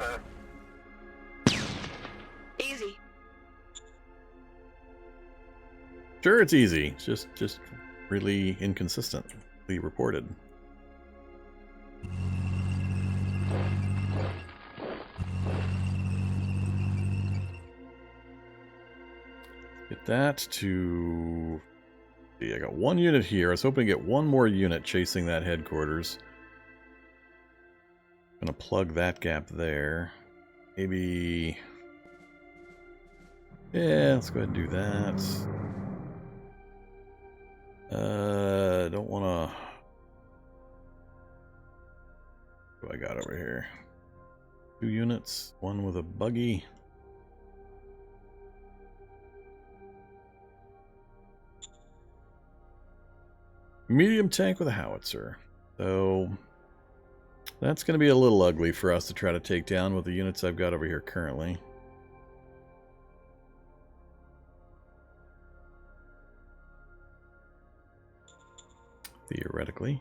sir. Easy. Sure, it's easy. It's just really inconsistently reported. Get that to... See, I got one unit here. I was hoping to get one more unit chasing that headquarters. Gonna plug that gap there. Maybe... Yeah, let's go ahead and do that. Don't wanna... What do I got over here? 2 units, one with a buggy. Medium tank with a howitzer. So that's going to be a little ugly for us to try to take down with the units I've got over here currently. Theoretically.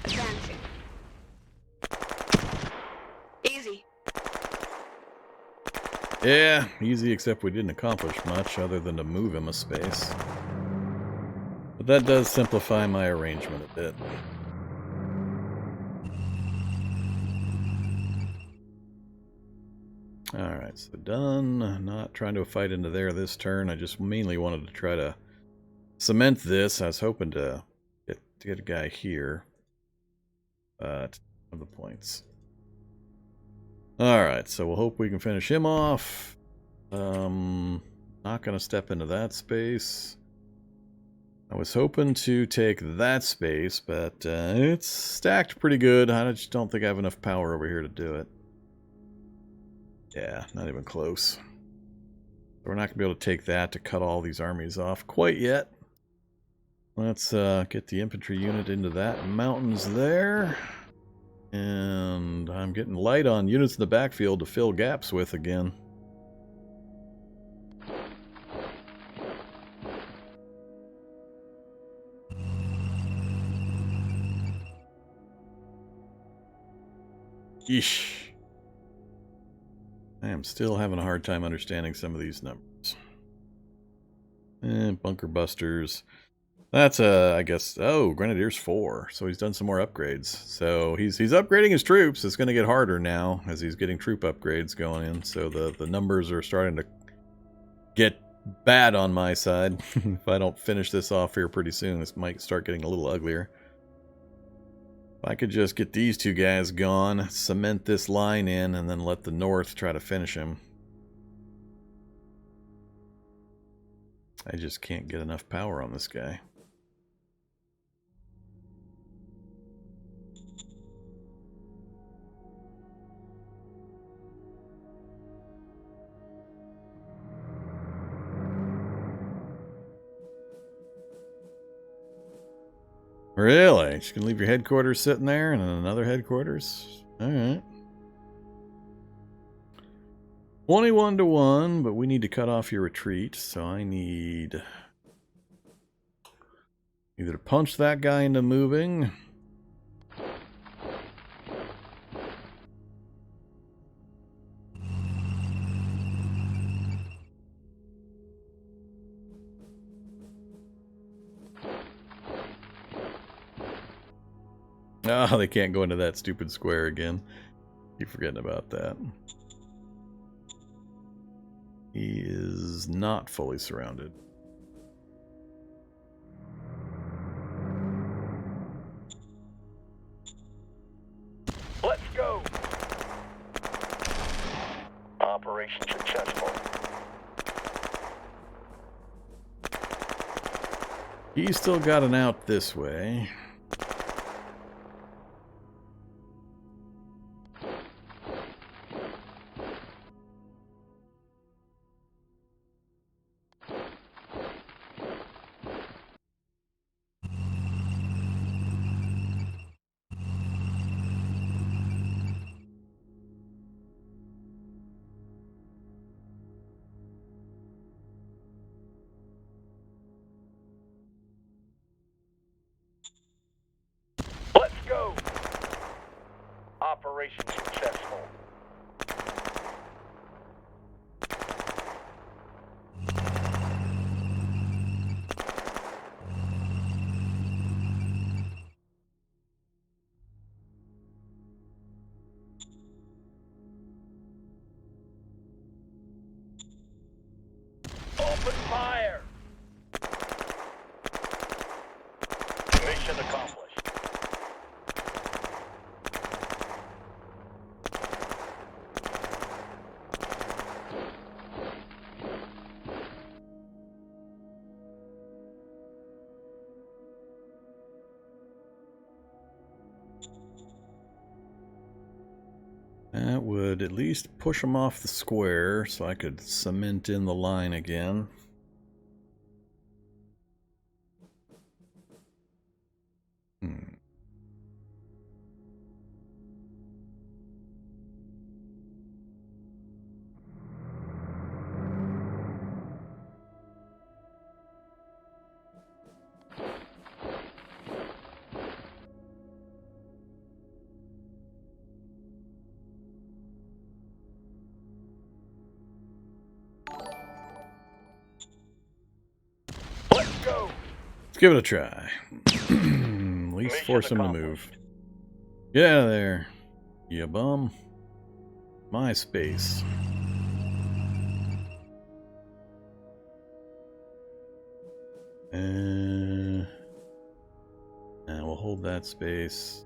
Advancing. Easy. Yeah, easy, except we didn't accomplish much other than to move him a space. But that does simplify my arrangement a bit. Alright, so done. Not trying to fight into there this turn. I just mainly wanted to try to cement this. I was hoping to get a guy here. But of the points. Alright, so we'll hope we can finish him off. Not going to step into that space. I was hoping to take that space, but it's stacked pretty good. I just don't think I have enough power over here to do it. Yeah, not even close. We're not going to be able to take that to cut all these armies off quite yet. Let's get the infantry unit into that mountains there. And I'm getting light on units in the backfield to fill gaps with again. Yeesh. I am still having a hard time understanding some of these numbers. And bunker busters. That's I guess, oh, Grenadiers 4. So he's done some more upgrades. So he's upgrading his troops. It's going to get harder now as he's getting troop upgrades going in. So the numbers are starting to get bad on my side. If I don't finish this off here pretty soon, this might start getting a little uglier. If I could just get these two guys gone, cement this line in, and then let the north try to finish him. I just can't get enough power on this guy. Really? Just gonna leave your headquarters sitting there and then another headquarters? Alright. 21 to 1, but we need to cut off your retreat, so I need either to punch that guy into moving. Oh, they can't go into that stupid square again. Keep forgetting about that. He is not fully surrounded. Let's go. Operation successful. He's still got an out this way. Operation successful. Open fire! Mission accomplished. That would at least push them off the square so I could cement in the line again. Let's go! Let's give it a try. At least force him to move. Get out of there, you bum. My space. And we'll hold that space.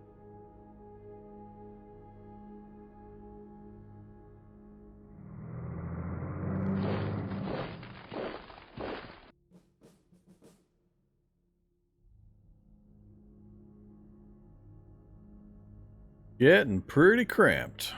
Getting pretty cramped.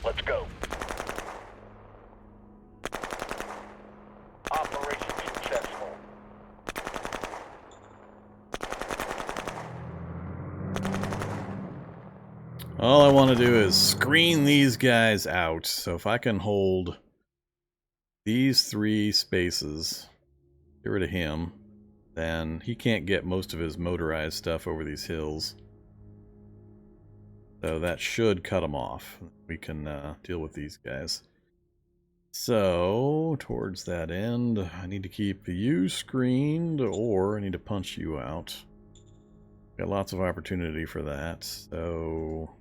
Let's go. Operation successful. All I want to do is screen these guys out. So if I can hold these 3 spaces, get rid of him, then he can't get most of his motorized stuff over these hills. So that should cut him off. We can deal with these guys. So, towards that end, I need to keep you screened, or I need to punch you out. Got lots of opportunity for that. So,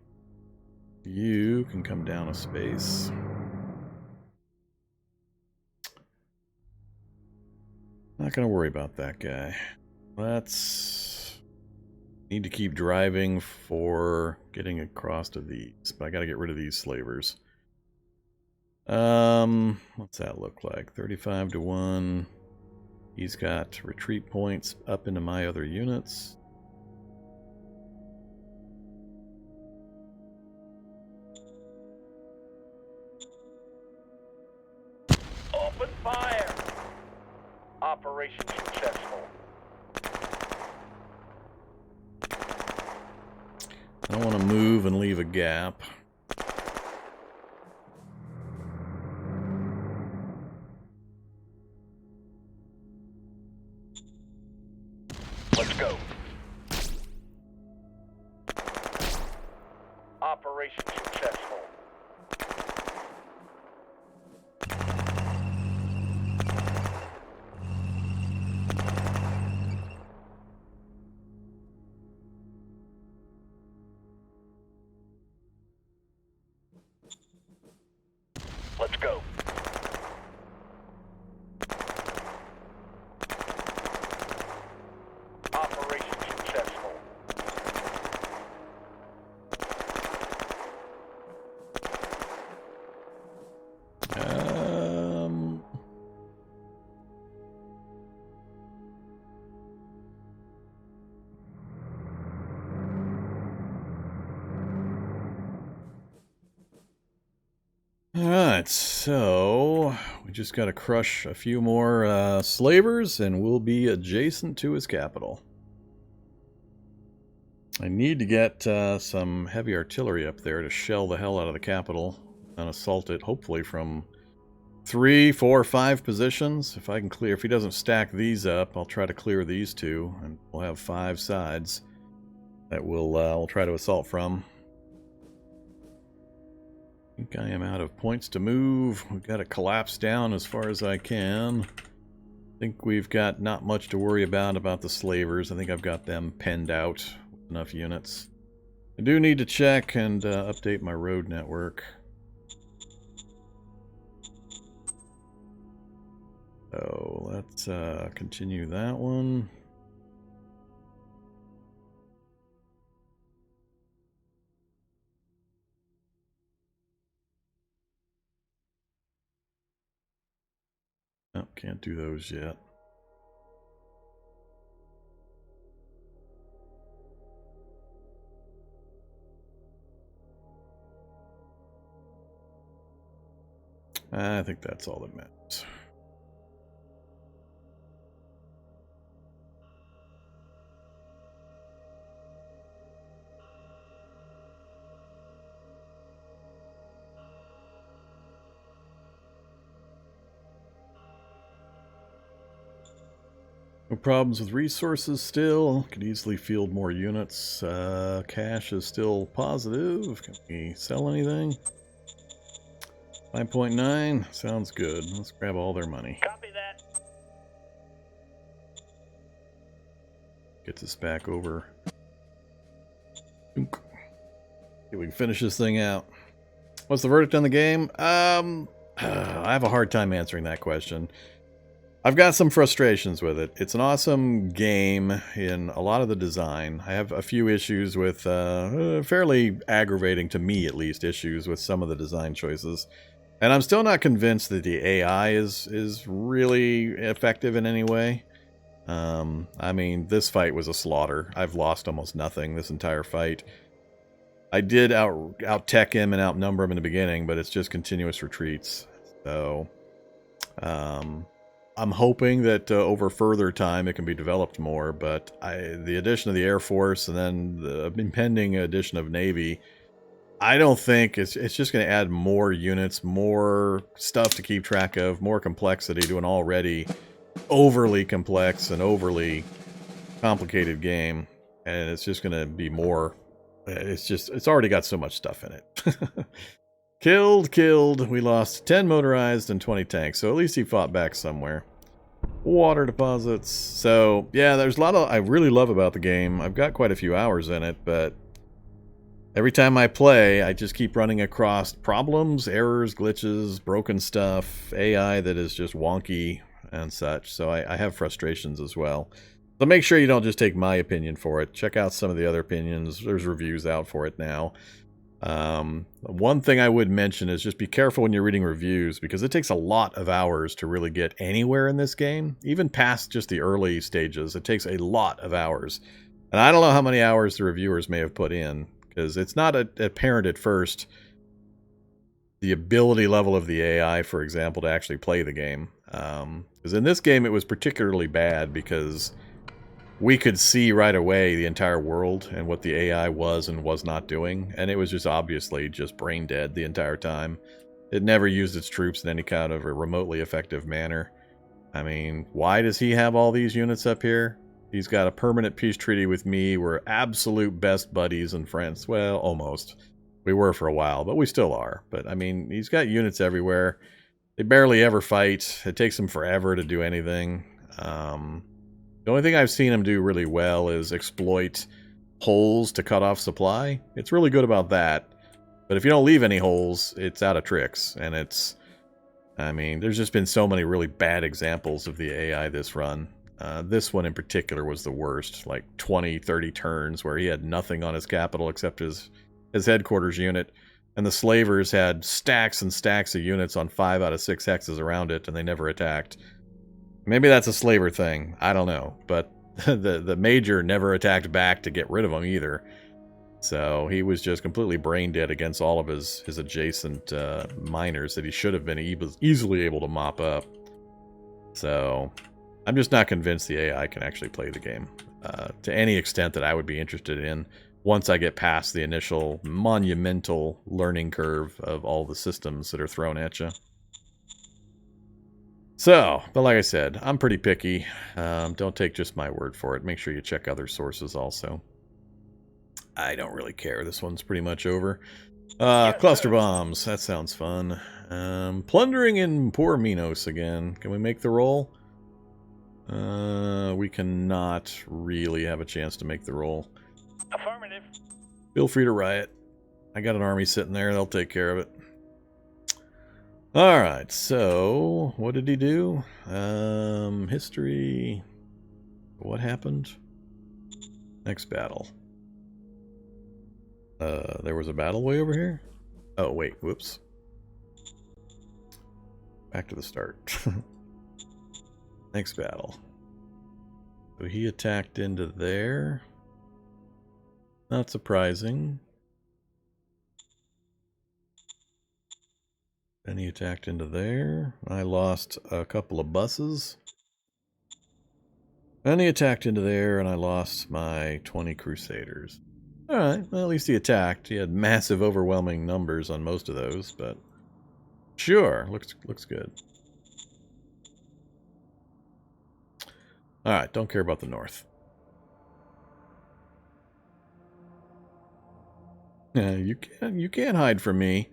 you can come down a space. Not going to worry about that guy. Let's... Need to keep driving for getting across to these, but I got to get rid of these slavers. What's that look like? 35 to 1. He's got retreat points up into my other units. Open fire! Operation successful. I don't want to move and leave a gap. Let's go. Operation successful. Let's go. Operation successful. Alright, so we just got to crush a few more slavers and we'll be adjacent to his capital. I need to get some heavy artillery up there to shell the hell out of the capital and assault it, hopefully from 3, 4, 5 positions. If I can clear, if he doesn't stack these up, I'll try to clear these 2, and we'll have 5 sides that we'll try to assault from. I think I am out of points to move. We've got to collapse down as far as I can. I think we've got not much to worry about the slavers. I think I've got them penned out with enough units. I do need to check and update my road network. So let's continue that one. Oh, can't do those yet. I think that's all that matters. No problems with resources still. Could easily field more units. Cash is still positive. Can we sell anything? 5.9. Sounds good. Let's grab all their money. Copy that. Get this back over. See if we can finish this thing out. What's the verdict on the game? I have a hard time answering that question. I've got some frustrations with it. It's an awesome game in a lot of the design. I have a few issues with, fairly aggravating to me at least, issues with some of the design choices. And I'm still not convinced that the AI is really effective in any way. I mean, this fight was a slaughter. I've lost almost nothing this entire fight. I did out-tech him and outnumber him in the beginning, but it's just continuous retreats. So, I'm hoping that over further time it can be developed more, but the addition of the Air Force and then the impending addition of Navy, I don't think it's just going to add more units, more stuff to keep track of, more complexity to an already overly complex and overly complicated game, and it's just going to be more. It's already got so much stuff in it. Killed. We lost 10 motorized and 20 tanks, so at least he fought back somewhere. Water deposits. So, yeah, there's a lot I really love about the game. I've got quite a few hours in it, but every time I play, I just keep running across problems, errors, glitches, broken stuff, AI that is just wonky and such. So I have frustrations as well. So make sure you don't just take my opinion for it. Check out some of the other opinions. There's reviews out for it now. One thing I would mention is just be careful when you're reading reviews, because it takes a lot of hours to really get anywhere in this game. Even past just the early stages, it takes a lot of hours. And I don't know how many hours the reviewers may have put in, because it's not apparent at first the ability level of the AI, for example, to actually play the game. Because in this game it was particularly bad because we could see right away the entire world and what the AI was and was not doing, and it was just obviously just brain dead the entire time. It never used its troops in any kind of a remotely effective manner. I mean, why does he have all these units up here? He's got a permanent peace treaty with me. We're absolute best buddies and friends. Well, almost. We were for a while, but we still are. But, I mean, he's got units everywhere. They barely ever fight. It takes them forever to do anything. The only thing I've seen him do really well is exploit holes to cut off supply. It's really good about that. But if you don't leave any holes, it's out of tricks. And it's... I mean, there's just been so many really bad examples of the AI this run. This one in particular was the worst. Like 20, 30 turns where he had nothing on his capital except his headquarters unit. And the slavers had stacks and stacks of units on 5 out of 6 hexes around it, and they never attacked. Maybe that's a slaver thing. I don't know. But the major never attacked back to get rid of them either. So he was just completely brain dead against all of his adjacent miners that he should have been easily able to mop up. So I'm just not convinced the AI can actually play the game to any extent that I would be interested in once I get past the initial monumental learning curve of all the systems that are thrown at you. So, but like I said, I'm pretty picky. Don't take just my word for it. Make sure you check other sources also. I don't really care. This one's pretty much over. Cluster bombs. That sounds fun. Plundering in Poor Minos again. Can we make the roll? We cannot really have a chance to make the roll. Affirmative. Feel free to riot. I got an army sitting there. They'll take care of it. Alright, so what did he do? History. What happened? Next battle. There was a battle way over here? Oh, wait, whoops. Back to the start. Next battle. So he attacked into there. Not surprising. Then he attacked into there. I lost a couple of buses. Then he attacked into there, and I lost my 20 Crusaders. Alright, well, at least he attacked. He had massive, overwhelming numbers on most of those, but sure, looks good. Alright, don't care about the north. You can't hide from me.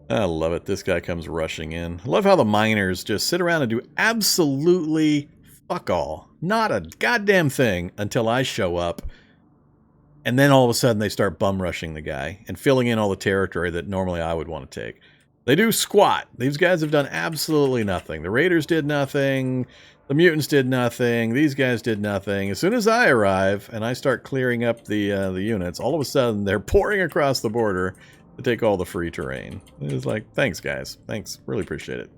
I love it. This guy comes rushing in. I love how the miners just sit around and do absolutely fuck all. Not a goddamn thing until I show up. And then all of a sudden they start bum rushing the guy and filling in all the territory that normally I would want to take. They do squat. These guys have done absolutely nothing. The raiders did nothing. The mutants did nothing. These guys did nothing. As soon as I arrive and I start clearing up the units, all of a sudden they're pouring across the border to take all the free terrain. It's like, thanks guys. Thanks. Really appreciate it.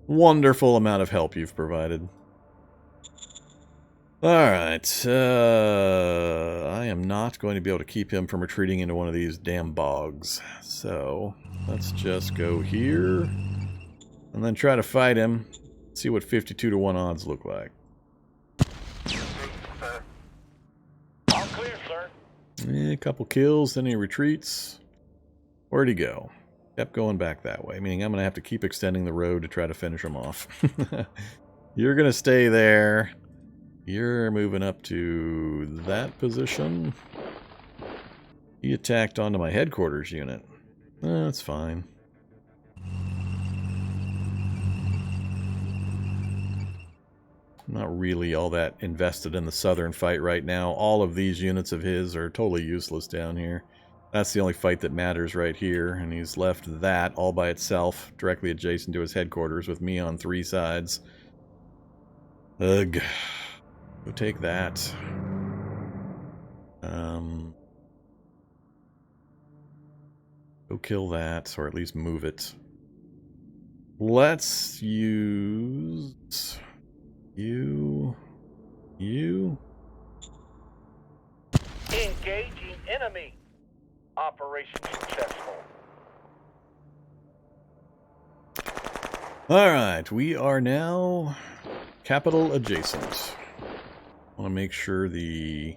Wonderful amount of help you've provided. Alright, I am not going to be able to keep him from retreating into one of these damn bogs. So, let's just go here, and then try to fight him, see what 52 to 1 odds look like. All clear, sir. A couple kills, then he retreats. Where'd he go? Kept going back that way, meaning I'm going to have to keep extending the road to try to finish him off. You're going to stay there. You're moving up to that position. He attacked onto my headquarters unit. That's fine. I'm not really all that invested in the southern fight right now. All of these units of his are totally useless down here. That's the only fight that matters right here, and he's left that all by itself, directly adjacent to his headquarters with me on 3 sides. Ugh. Go take that. Go kill that, or at least move it. Let's use you. Engaging enemy. Operation successful. Alright, we are now capital adjacent. I want to make sure the...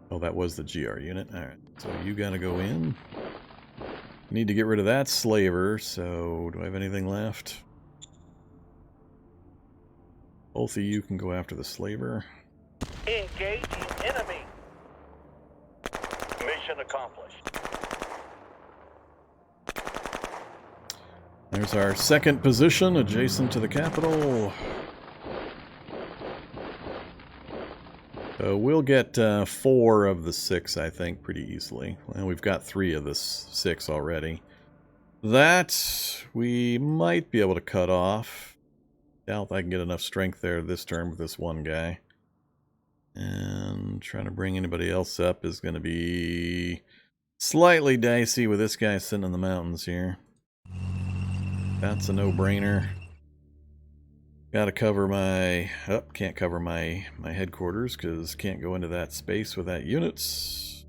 Oh, that was the GR unit. Alright, so you gotta go in. Need to get rid of that slaver, so do I have anything left? Both of you can go after the slaver. Engaging enemy. Mission accomplished. There's our second position adjacent to the capital. So we'll get 4 of the 6, I think, pretty easily. Well, we've got 3 of the 6 already. That we might be able to cut off. Doubt if I can get enough strength there this turn with this one guy. And trying to bring anybody else up is going to be slightly dicey with this guy sitting in the mountains here. That's a no-brainer. Gotta cover my... Oh, can't cover my headquarters because can't go into that space with that units.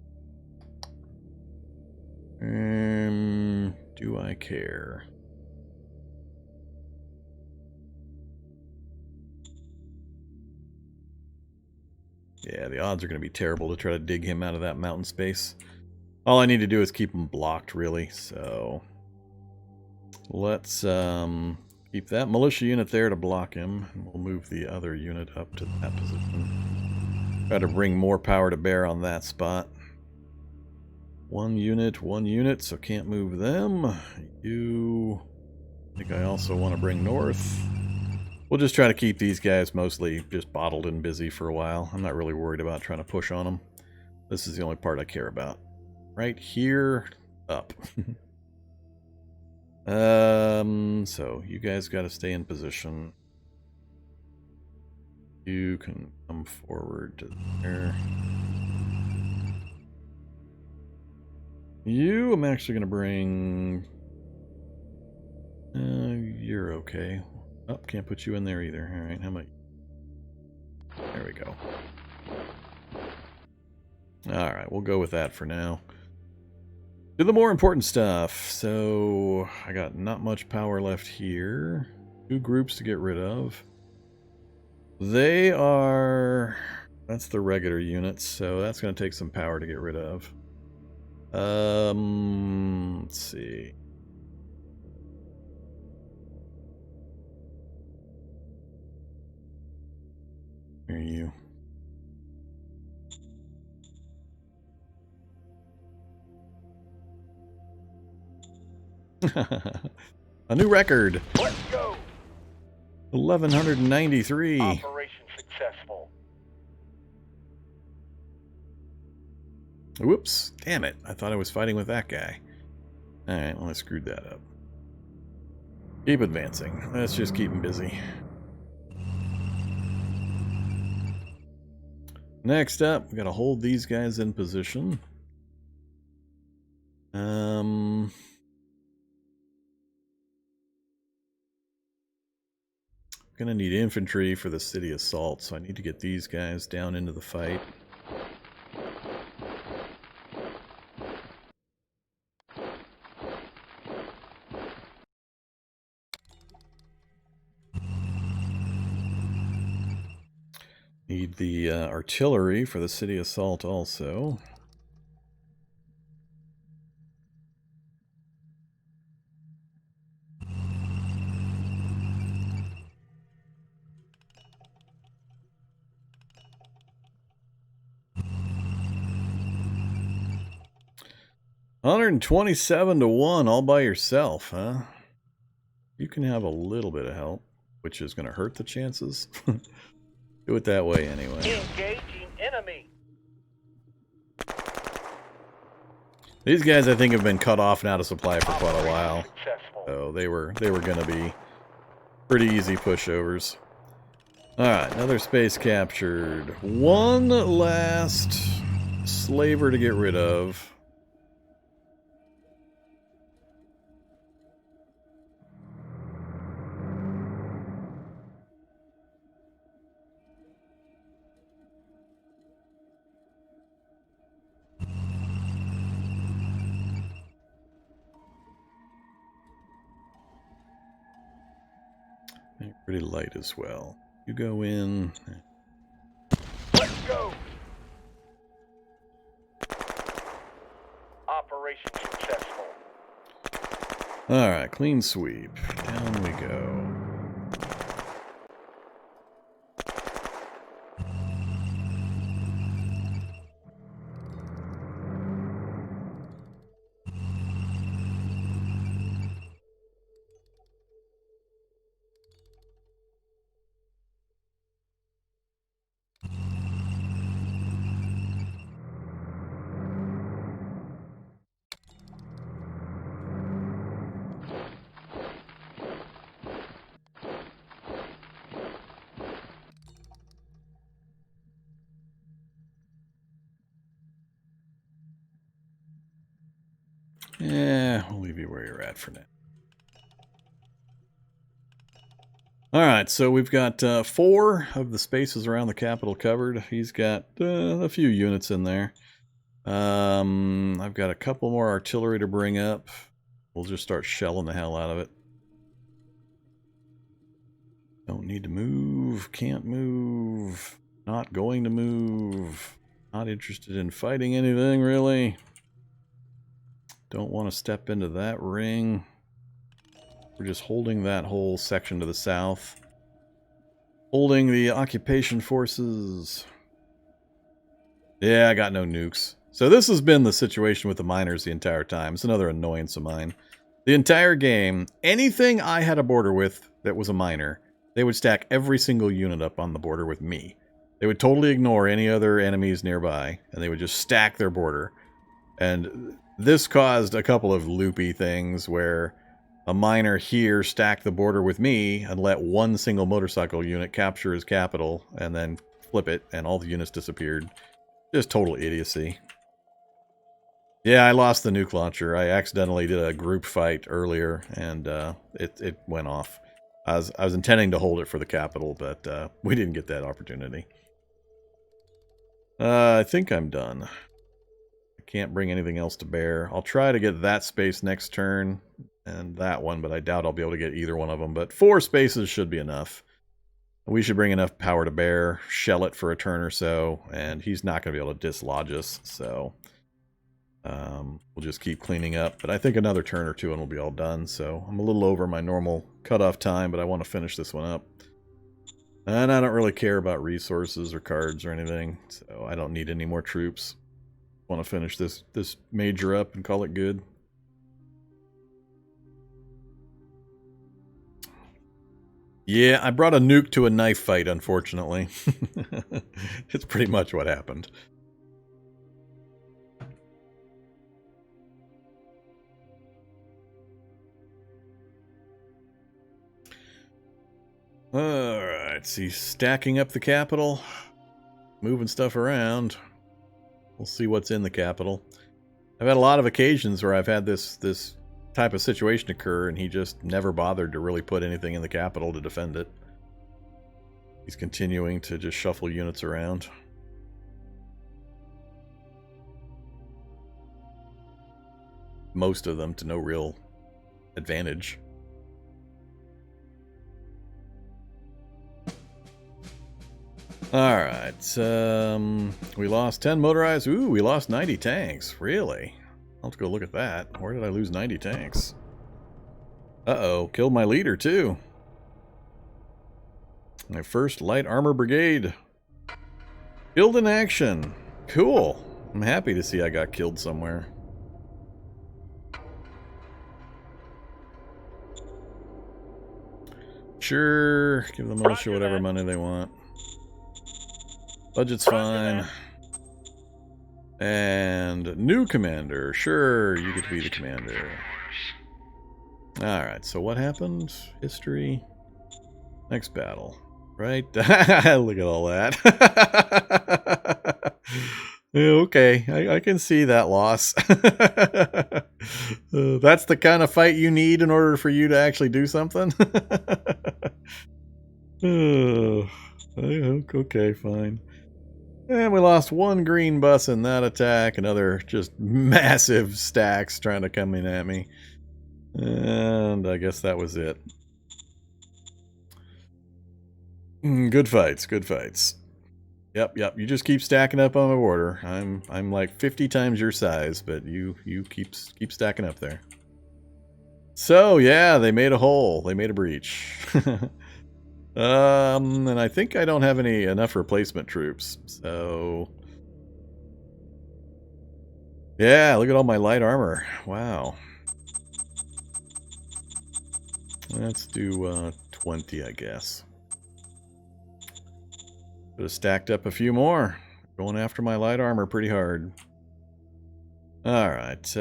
Do I care? Yeah, the odds are going to be terrible to try to dig him out of that mountain space. All I need to do is keep him blocked, really. So let's keep that militia unit there to block him. And we'll move the other unit up to that position. Try to bring more power to bear on that spot. One unit, so can't move them. You... I think I also want to bring north. We'll just try to keep these guys mostly just bottled and busy for a while. I'm not really worried about trying to push on them. This is the only part I care about. Right here, up. So you guys got to stay in position. You can come forward to there. You, I'm actually going to bring... you're okay. Oh, can't put you in there either. Alright, how about... There we go. Alright, we'll go with that for now. Do the more important stuff. So, I got not much power left here. 2 groups to get rid of. They are... That's the regular units, so that's going to take some power to get rid of. Let's see. Here you. A new record. Let's go. 1193. Operation successful. Whoops. Damn it. I thought I was fighting with that guy. Alright, well I screwed that up. Keep advancing. Let's just keep him busy. Next up, we gotta hold these guys in position. Gonna need infantry for the city assault, so I need to get these guys down into the fight. Need the artillery for the city assault also. $127-1 all by yourself, huh? You can have a little bit of help, which is going to hurt the chances. Do it that way anyway. Engaging enemy. These guys, I think, have been cut off and out of supply for quite a while. So they were going to be pretty easy pushovers. Alright, another space captured. One last slaver to get rid of. Pretty light as well. You go in. Let's go. Operation successful. Alright, clean sweep. Down we go. Yeah, we'll leave you where you're at for now. Alright, so we've got 4 of the spaces around the capital covered. He's got a few units in there. I've got a couple more artillery to bring up. We'll just start shelling the hell out of it. Don't need to move. Can't move. Not going to move. Not interested in fighting anything, really. Don't want to step into that ring. We're just holding that whole section to the south. Holding the occupation forces. Yeah, I got no nukes. So this has been the situation with the miners the entire time. It's another annoyance of mine. The entire game, anything I had a border with that was a miner, they would stack every single unit up on the border with me. They would totally ignore any other enemies nearby, and they would just stack their border. And this caused a couple of loopy things where a miner here stacked the border with me and let one single motorcycle unit capture his capital and then flip it, and all the units disappeared. Just total idiocy. Yeah, I lost the nuke launcher. I accidentally did a group fight earlier, and it went off. I was intending to hold it for the capital, but we didn't get that opportunity. I think I'm done. I can't bring anything else to bear. I'll try to get that space next turn, and that one, but I doubt I'll be able to get either one of them. But 4 spaces should be enough. We should bring enough power to bear, shell it for a turn or so, and he's not going to be able to dislodge us, so we'll just keep cleaning up. But I think another turn or two and we'll be all done, so I'm a little over my normal cutoff time, but I want to finish this one up. And I don't really care about resources or cards or anything, so I don't need any more troops. I want to finish this major up and call it good. Yeah, I brought a nuke to a knife fight, unfortunately. It's pretty much what happened. Alright, see, stacking up the capital, moving stuff around. We'll see what's in the capital. I've had a lot of occasions where I've had this type of situation occur, and he just never bothered to really put anything in the capital to defend it. He's continuing to just shuffle units around. Most of them to no real advantage. Alright, we lost 10 motorized. Ooh, we lost 90 tanks. Really? I'll have to go look at that. Where did I lose 90 tanks? Uh-oh, killed my leader too. My first light armor brigade. Killed in action. Cool. I'm happy to see I got killed somewhere. Sure, give the militia whatever money they want. Budget's fine. And new commander. Sure, you get to be the commander. Alright, so what happened? History. Next battle. Right? Look at all that. Yeah, okay, I can see that loss. That's the kind of fight you need in order for you to actually do something? Okay, fine. And we lost 1 green bus in that attack. Another just massive stacks trying to come in at me. And I guess that was it. Good fights, good fights. Yep. You just keep stacking up on my border. I'm like 50 times your size, but you keep stacking up there. So yeah, they made a hole. They made a breach. And I think I don't have enough replacement troops, so yeah, look at all my light armor. Wow. Let's do 20, I guess. Could have stacked up a few more. Going after my light armor pretty hard. Alright,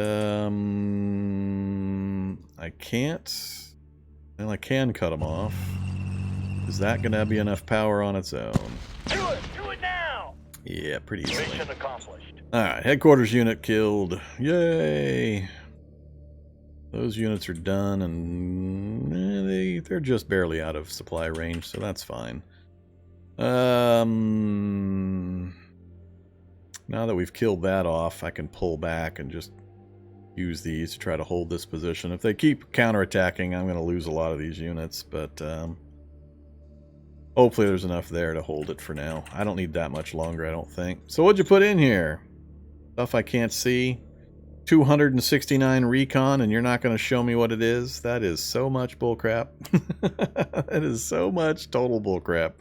I can't. Well, I can cut them off. Is that gonna be enough power on its own? Do it now! Yeah, pretty easily. Mission accomplished. Alright, headquarters unit killed. Yay! Those units are done, and they're just barely out of supply range, so that's fine. Now that we've killed that off, I can pull back and just use these to try to hold this position. If they keep counterattacking, I'm going to lose a lot of these units, but hopefully there's enough there to hold it for now. I don't need that much longer, I don't think. So what'd you put in here? Stuff I can't see. 269 recon, and you're not going to show me what it is? That is so much bullcrap. That is so much total bullcrap.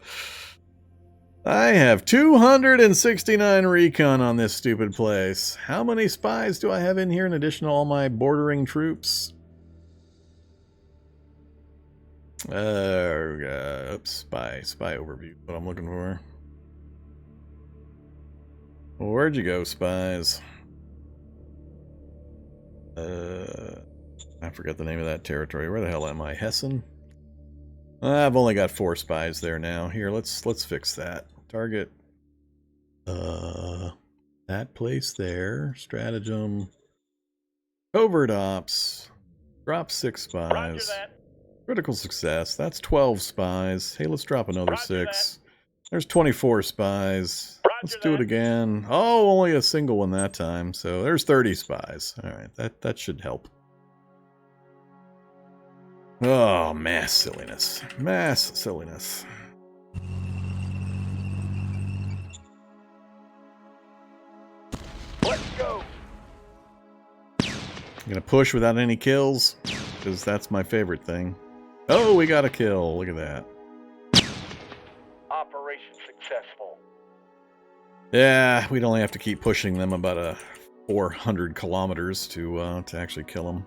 I have 269 recon on this stupid place. How many spies do I have in here in addition to all my bordering troops? Oops, spy overview, what I'm looking for. Where'd you go, spies? I forget the name of that territory. Where the hell am I? Hessen? I've only got 4 spies there now. Here, let's fix that. Target that place there. Stratagem. Covert ops. Drop 6 spies. Critical success. That's 12 spies. Hey, let's drop another 6. There's 24 spies. Let's do it again. Oh, only a single one that time. So there's 30 spies. All right, that should help. Oh, mass silliness. Mass silliness. Let's go. I'm gonna push without any kills, because that's my favorite thing. Oh, we got a kill. Look at that. Operation successful. Yeah, we'd only have to keep pushing them about 400 kilometers to actually kill them.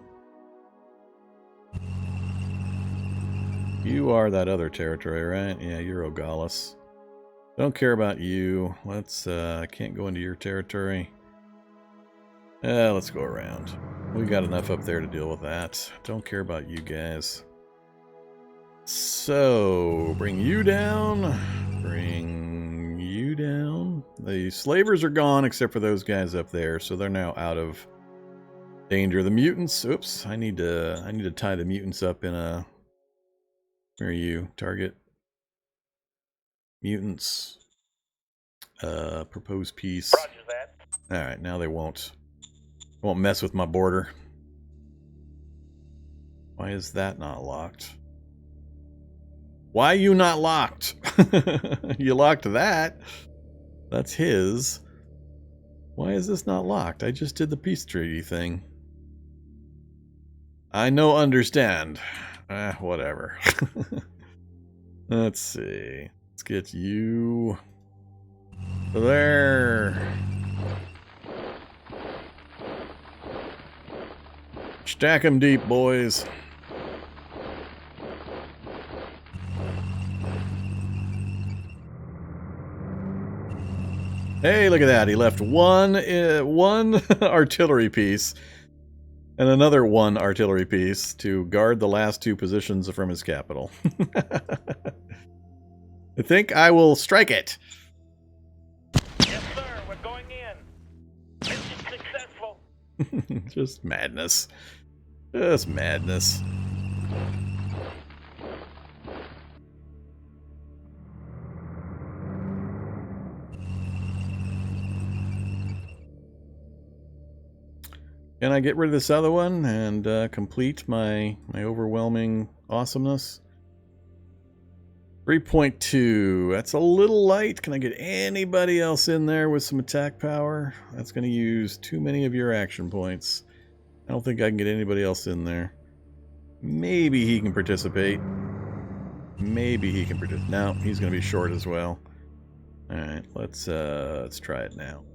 You are that other territory, right? Yeah, you're Ogalis. Don't care about you. Let's, I can't go into your territory. Let's go around. We got enough up there to deal with that. Don't care about you guys. So, bring you down. Bring you down. The slavers are gone except for those guys up there, so they're now out of danger. The mutants, oops, I need to tie the mutants up in a, where are you? Target. Mutants. Propose peace. Roger that. Alright, now they won't mess with my border. Why is that not locked? Why are you not locked? You locked that. That's his. Why is this not locked? I just did the peace treaty thing. I no understand. Whatever. Let's see. Let's get you there. Stack 'em deep, boys. Hey, look at that. He left one artillery piece and another one artillery piece to guard the last 2 positions from his capital. I think I will strike it. Yes, sir. We're going in. Mission successful. Just madness. Just madness. Can I get rid of this other one and complete my overwhelming awesomeness? 3.2. That's a little light. Can I get anybody else in there with some attack power? That's going to use too many of your action points. I don't think I can get anybody else in there. Maybe he can participate. Maybe he can participate. No, he's going to be short as well. All right, let's try it now.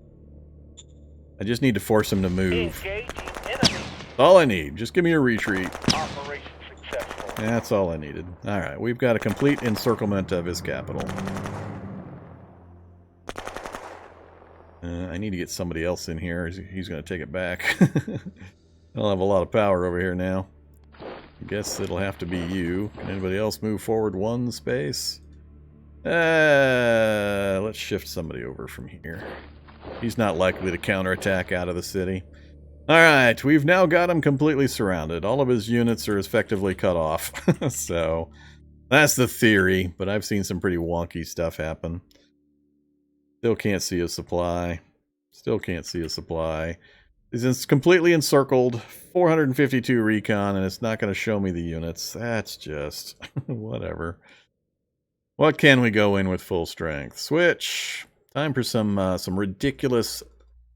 I just need to force him to move. That's all I need. Just give me a retreat. Operation successful. That's all I needed. All right, we've got a complete encirclement of his capital. I need to get somebody else in here. He's going to take it back. I'll have a lot of power over here now. I guess it'll have to be you. Can anybody else move forward 1 space? Let's shift somebody over from here. He's not likely to counterattack out of the city. Alright, we've now got him completely surrounded. All of his units are effectively cut off. So, that's the theory, but I've seen some pretty wonky stuff happen. Still can't see his supply. Still can't see a supply. It's completely encircled. 452 recon, and it's not going to show me the units. That's just whatever. What can we go in with full strength? Switch. Time for some ridiculous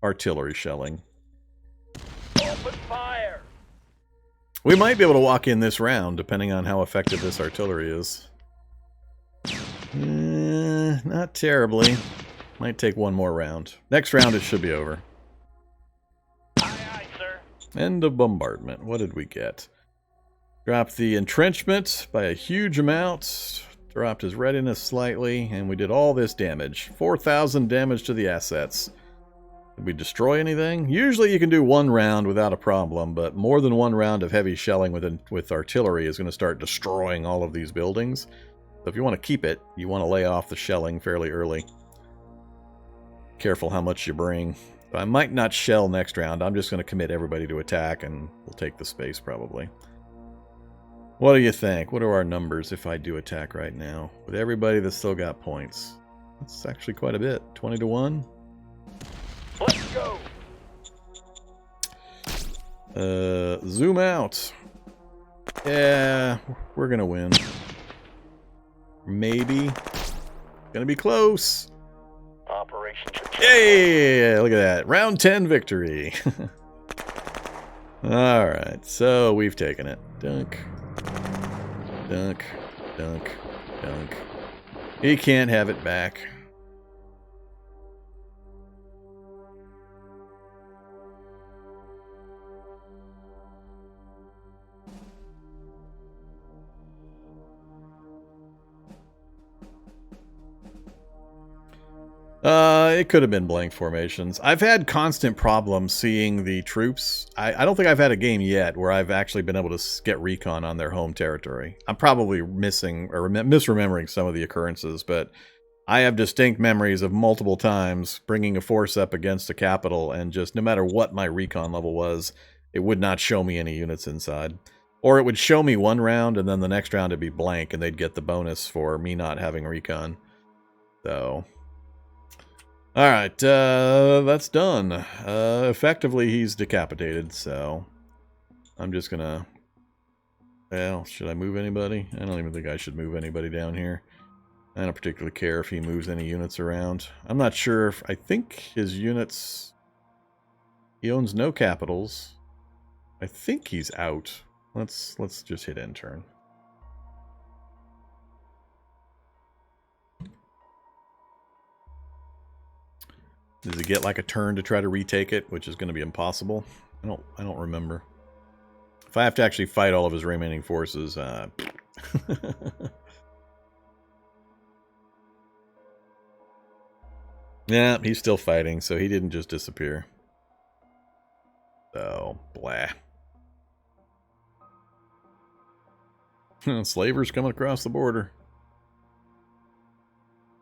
artillery shelling. Open fire. We might be able to walk in this round, depending on how effective this artillery is. Not terribly. Might take one more round. Next round, it should be over. Aye, aye, sir. End of bombardment. What did we get? Dropped the entrenchment by a huge amount. Dropped his readiness slightly, and we did all this damage. 4,000 damage to the assets. Did we destroy anything? Usually you can do one round without a problem, but more than one round of heavy shelling with artillery is going to start destroying all of these buildings. So if you want to keep it, you want to lay off the shelling fairly early. Careful how much you bring. So I might not shell next round. I'm just going to commit everybody to attack, and we'll take the space probably. What do you think? What are our numbers if I do attack right now? With everybody that's still got points. That's actually quite a bit. 20 to 1. Let's go. Zoom out. Yeah, we're going to win. Maybe. Gonna be close. Operation success. Yay! Look at that. Round 10 victory. Alright, so we've taken it. Dunk. Dunk. Dunk. Dunk. He can't have it back. It could have been blank formations. I've had constant problems seeing the troops. I don't think I've had a game yet where I've actually been able to get recon on their home territory. I'm probably missing or misremembering some of the occurrences, but I have distinct memories of multiple times bringing a force up against a capital, and just no matter what my recon level was, it would not show me any units inside. Or it would show me one round, and then the next round it'd be blank, and they'd get the bonus for me not having recon. So... Alright, that's done. Effectively, he's decapitated, so... I'm just gonna... Well, should I move anybody? I don't even think I should move anybody down here. I don't particularly care if he moves any units around. I'm not sure if... I think his units... He owns no capitals. I think he's out. Let's just hit end turn. Does he get like a turn to try to retake it, which is going to be impossible? I don't remember. If I have to actually fight all of his remaining forces, yeah, he's still fighting, so he didn't just disappear. So, blah. Slavers coming across the border.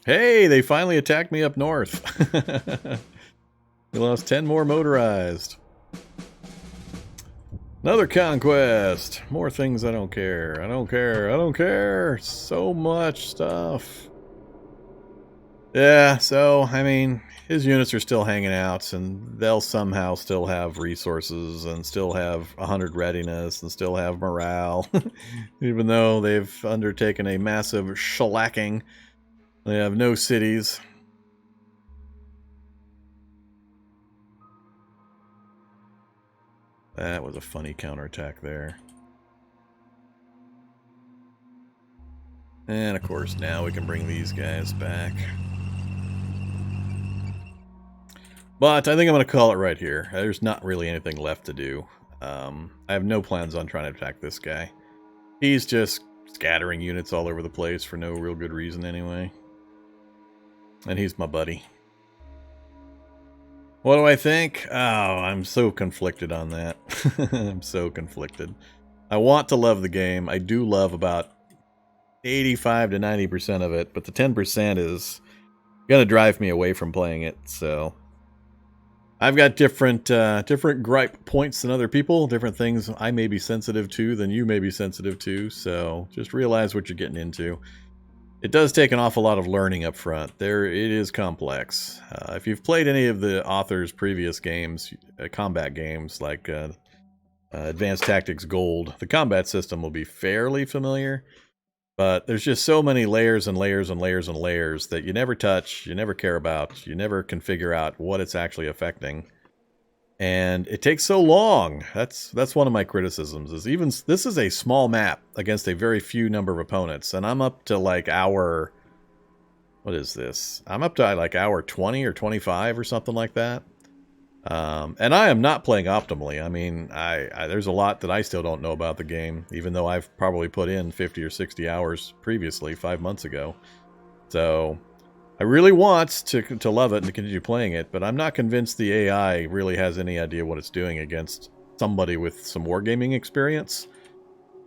Hey, they finally attacked me up north. We lost 10 more motorized. Another conquest. More things I don't care. I don't care. I don't care. So much stuff. Yeah, so, I mean, his units are still hanging out, and they'll somehow still have resources, and still have 100 readiness, and still have morale. Even though they've undertaken a massive shellacking. They have no cities. That was a funny counterattack there. And of course now we can bring these guys back. But I think I'm going to call it right here. There's not really anything left to do. I have no plans on trying to attack this guy. He's just scattering units all over the place for no real good reason anyway. And he's my buddy. What do I think? Oh, I'm so conflicted on that. I'm so conflicted. I want to love the game. I do love about 85 to 90% of it, but the 10% is going to drive me away from playing it. So I've got different gripe points than other people, different things I may be sensitive to than you may be sensitive to. So just realize what you're getting into. it does take an awful lot of learning up front. It is complex. If you've played any of the author's previous games, combat games like Advanced Tactics Gold, the combat system will be fairly familiar. But there's just so many layers and layers and layers and layers that you never touch, you never care about, you never can figure out what it's actually affecting. And it takes so long. That's one of my criticisms, is even this is a small map against a very few number of opponents, and I'm up to like hour, what is this? I'm up to like hour 20 or 25 or something like that. And I am not playing optimally. I mean, there's a lot that I still don't know about the game, even though I've probably put in 50 or 60 hours previously, 5 months ago. So I really want to love it and to continue playing it, but I'm not convinced the AI really has any idea what it's doing against somebody with some wargaming experience.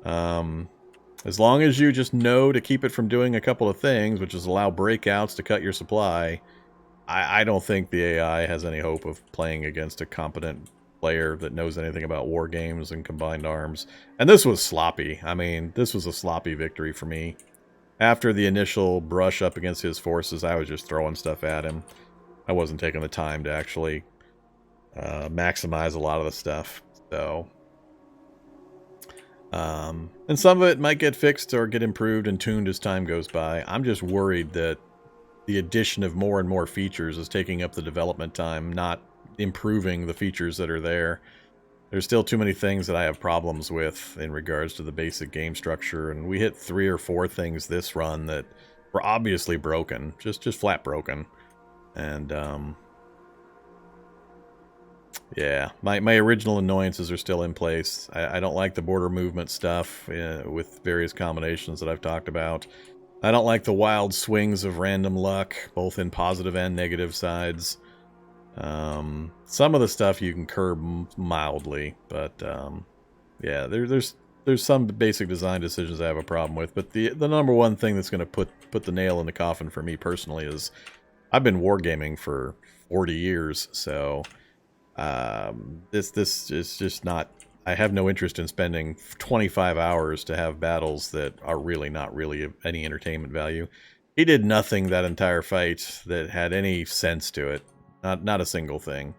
As long as you just know to keep it from doing a couple of things, which is allow breakouts to cut your supply, I don't think the AI has any hope of playing against a competent player that knows anything about war games and combined arms. And this was sloppy. I mean, this was a sloppy victory for me. After the initial brush up against his forces, I was just throwing stuff at him. I wasn't taking the time to actually maximize a lot of the stuff. So, and some of it might get fixed or get improved and tuned as time goes by. I'm just worried that the addition of more and more features is taking up the development time, not improving the features that are there. There's still too many things that I have problems with in regards to the basic game structure, and we hit 3 or 4 things this run that were obviously broken, just flat broken. And yeah, my original annoyances are still in place. I don't like the border movement stuff with various combinations that I've talked about. I don't like the wild swings of random luck, both in positive and negative sides. Some of the stuff you can curb mildly, but yeah, there's some basic design decisions I have a problem with. But the number one thing that's going to put the nail in the coffin for me personally is I've been wargaming for 40 years, so this is just not. I have no interest in spending 25 hours to have battles that are really not really of any entertainment value. He did nothing that entire fight that had any sense to it. Not a single thing.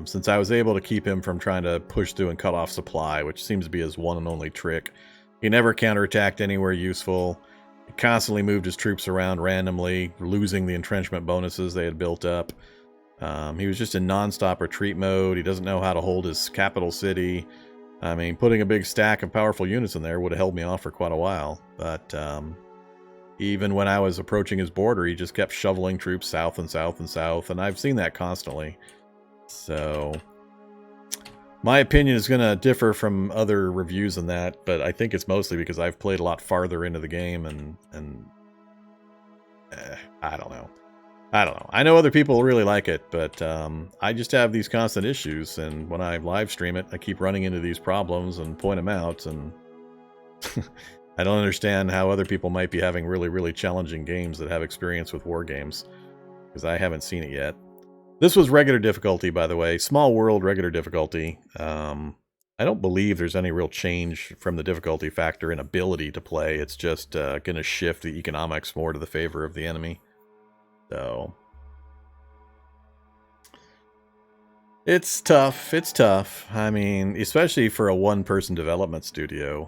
Since I was able to keep him from trying to push through and cut off supply, which seems to be his one and only trick. He never counterattacked anywhere useful. He constantly moved his troops around randomly, losing the entrenchment bonuses they had built up. He was just in non-stop retreat mode. He doesn't know how to hold his capital city. I mean, putting a big stack of powerful units in there would have held me off for quite a while. But even when I was approaching his border, he just kept shoveling troops south and south and south. And I've seen that constantly. So my opinion is going to differ from other reviews in that. But I think it's mostly because I've played a lot farther into the game. And I don't know. I know other people really like it, but I just have these constant issues, and when I live stream it, I keep running into these problems and point them out, and I don't understand how other people might be having really, really challenging games that have experience with war games, because I haven't seen it yet. This was regular difficulty, by the way. Small world, regular difficulty. I don't believe there's any real change from the difficulty factor in ability to play. It's just going to shift the economics more to the favor of the enemy. So it's tough. It's tough. I mean, especially for a one-person development studio.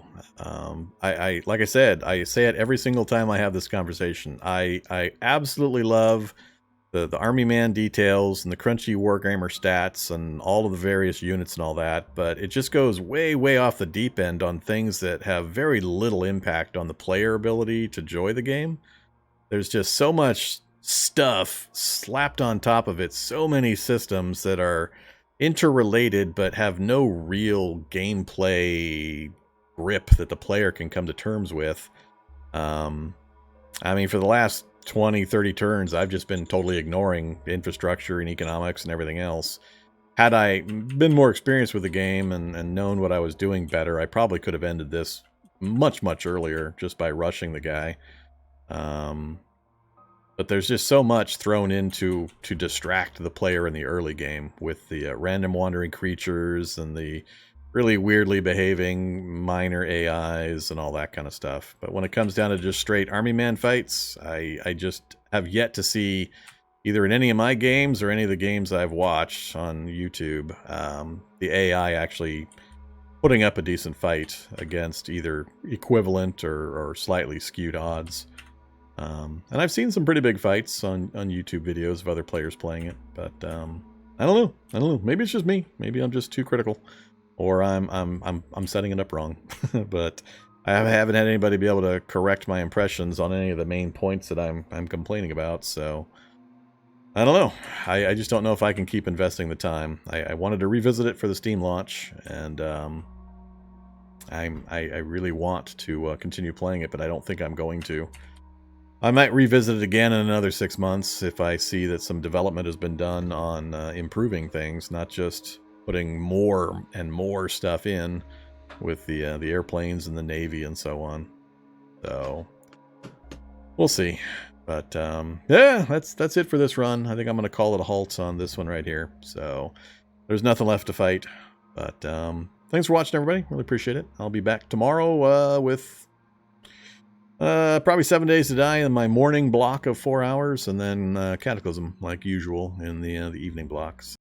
I like I said, I say it every single time I have this conversation. I absolutely love the army man details and the crunchy wargamer stats and all of the various units and all that, but it just goes way, way off the deep end on things that have very little impact on the player ability to enjoy the game. There's just so much stuff slapped on top of it, so many systems that are interrelated but have no real gameplay grip that the player can come to terms with. I mean, for the last 20-30 turns, I've just been totally ignoring infrastructure and economics and everything else. Had I been more experienced with the game and known what I was doing better, I probably could have ended this much, much earlier just by rushing the guy. But there's just so much thrown into to distract the player in the early game with the random wandering creatures and the really weirdly behaving minor AIs and all that kind of stuff. But when it comes down to just straight army man fights, I just have yet to see, either in any of my games or any of the games I've watched on YouTube, the AI actually putting up a decent fight against either equivalent or slightly skewed odds. And I've seen some pretty big fights on YouTube videos of other players playing it, but I don't know. I don't know. Maybe it's just me. Maybe I'm just too critical, or I'm setting it up wrong. But I haven't had anybody be able to correct my impressions on any of the main points that I'm complaining about. So I don't know. I just don't know if I can keep investing the time. I wanted to revisit it for the Steam launch, and I really want to continue playing it, but I don't think I'm going to. I might revisit it again in another 6 months if I see that some development has been done on improving things, not just putting more and more stuff in with the airplanes and the Navy and so on. So we'll see. But yeah, that's it for this run. I think I'm going to call it a halt on this one right here. So there's nothing left to fight. But thanks for watching, everybody. Really appreciate it. I'll be back tomorrow with probably 7 Days to Die in my morning block of 4 hours, and then Cataclysm, like usual, in the evening blocks.